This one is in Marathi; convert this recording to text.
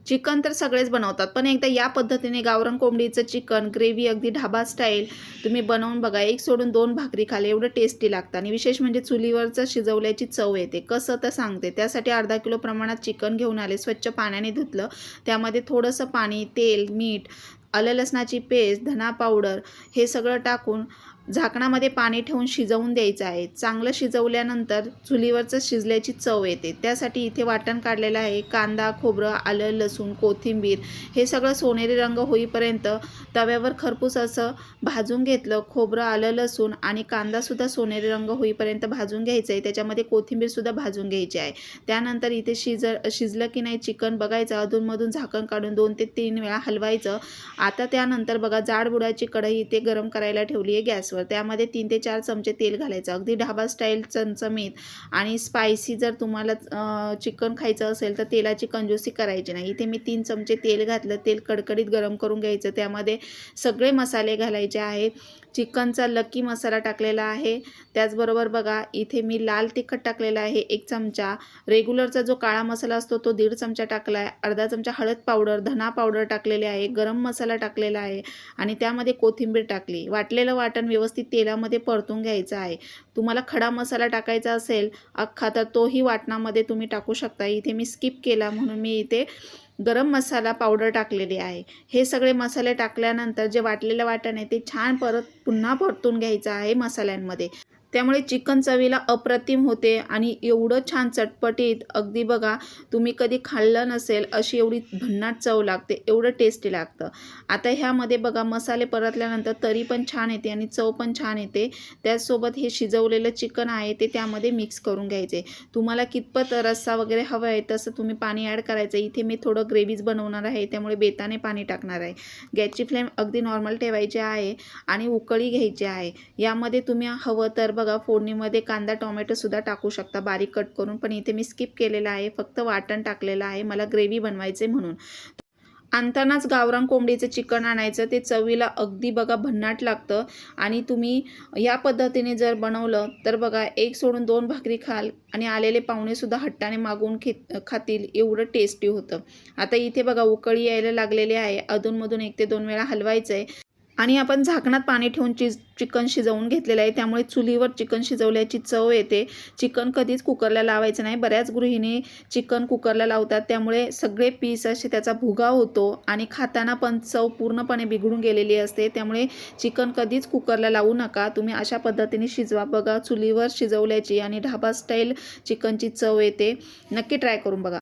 चिकन तर सगळेच बनवतात, पण एकदा या पद्धतीने गावरान कोंबडीचं चिकन ग्रेव्ही अगदी ढाबा स्टाईल तुम्ही बनवून बघा. एक सोडून दोन भाकरी खाले एवढं टेस्टी लागतं आणि विशेष म्हणजे चुलीवरचं शिजवल्याची चव येते. कसं तर सांगते. त्यासाठी अर्धा किलो प्रमाणात चिकन घेऊन आले, स्वच्छ पाण्याने धुतलं. त्यामध्ये थोडंसं पाणी, तेल, मीठ, आलं लसणाची पेस्ट, धना पावडर हे सगळं टाकून झाकणामध्ये पाणी ठेवून शिजवून द्यायचं आहे. चांगलं शिजवल्यानंतर चुलीवरचं शिजल्याची चव येते. त्यासाठी इथे वाटण काढलेलं आहे. कांदा, खोबरं, आलं, लसूण, कोथिंबीर हे सगळं सोनेरी रंग होईपर्यंत तव्यावर खरपूस असं भाजून घेतलं. खोबरं, आलं, लसूण आणि कांदासुद्धा सोनेरी रंग होईपर्यंत भाजून घ्यायचं आहे. त्याच्यामध्ये कोथिंबीरसुद्धा भाजून घ्यायची आहे. त्यानंतर इथे शिजलं की नाही चिकन बघायचं, अधूनमधून झाकण काढून 2 ते 3 वेळा हलवायचं. आता त्यानंतर बघा जाडबुडाची कढई इथे गरम करायला ठेवली आहे गॅसवर. त्यामध्ये 3 ते 4 चमचे तेल घालायचं. अगदी ढाबा स्टाईल चमचमीत आणि स्पायसी जर तुम्हाला चिकन खायचं असेल तर तेलाची कंजूसी करायची नाही. इथे मी 3 चमचे तेल घातलं. तेल कडकडीत गरम करून घ्यायचं. त्यामध्ये सगळे मसाले घालायचे आहे. चिकनचा लकी मसाला टाकलेला आहे. त्याचबरोबर बघा इथे मी लाल तिखट टाकलेला आहे 1 चमचा. रेग्युलरचा जो काळा मसाला असतो तो 1.5 चमचा टाकला आहे. अर्धा चमचा हळद पावडर, धना पावडर टाकलेले आहे. गरम मसाला टाकलेला आहे आणि त्यामध्ये कोथिंबीर टाकली. वाटलेलं वाटण व्यवस्थित तेलामध्ये परतून घ्यायचं आहे. तुम्हाला खडा मसाला टाकायचा असेल अख्खा तर तोही वाटणामध्ये तुम्ही टाकू शकता. इथे मी स्किप केला म्हणून मी इथे गरम मसाला पावडर टाकलेली आहे. हे सगळे मसाले टाकल्यानंतर जे वाटलेलं वाटण आहे ते छान पुन्हा परतून घ्यायचं आहे मसाल्यांमध्ये. त्यामुळे चिकन चवीला अप्रतिम होते आणि एवढं छान चटपटीत अगदी बघा तुम्ही कधी खाल्लं नसेल अशी एवढी भन्नाट चव लागते, एवढं टेस्टी लागतं. आता ह्यामध्ये बघा मसाले परतल्यानंतर तरी पण छान येते आणि चव पण छान येते. त्याचसोबत हे शिजवलेलं चिकन आहे ते त्यामध्ये मिक्स करून घ्यायचे. तुम्हाला कितपत रस्सा वगैरे हवं आहे तसं तुम्ही पाणी ॲड करायचं. इथे मी थोडं ग्रेव्हीज बनवणार आहे त्यामुळे बेताने पाणी टाकणार आहे. गॅसची फ्लेम अगदी नॉर्मल ठेवायची आहे आणि उकळी घ्यायची आहे. यामध्ये तुम्ही हवं तर बघा फोडणीमध्ये कांदा टोमॅटोसुद्धा टाकू शकता बारीक कट करून, पण इथे मी स्किप केलेला आहे. फक्त वाटण टाकलेलं आहे मला ग्रेव्ही बनवायचे म्हणून. आणतानाच गावरान कोंबडीचं चिकन आणायचं. ते चवीला अगदी बघा भन्नाट लागतं आणि तुम्ही या पद्धतीने जर बनवलं तर बघा एक सोडून दोन भाकरी खाल आणि आलेले पाहुणेसुद्धा हट्टाने मागून खातील, एवढं टेस्टी होतं. आता इथे बघा उकळी यायला लागलेली आहे. अधूनमधून 1 ते 2 वेळा हलवायचं आहे आणि आपण झाकणात पाणी ठेवून चिकन शिजवून घेतलेलं आहे त्यामुळे चुलीवर चिकन शिजवल्याची चव येते. चिकन कधीच कुकरला लावायचं नाही. बऱ्याच गृहिणी चिकन कुकरला लावतात त्यामुळे सगळे पीस असे त्याचा भुगा होतो आणि खाताना पण चव पूर्णपणे बिघडून गेलेली असते. त्यामुळे चिकन कधीच कुकरला लावू नका. तुम्ही अशा पद्धतीने शिजवा. बघा चुलीवर शिजवल्याची आणि ढाबा स्टाईल चिकनची चव येते. नक्की ट्राय करून बघा.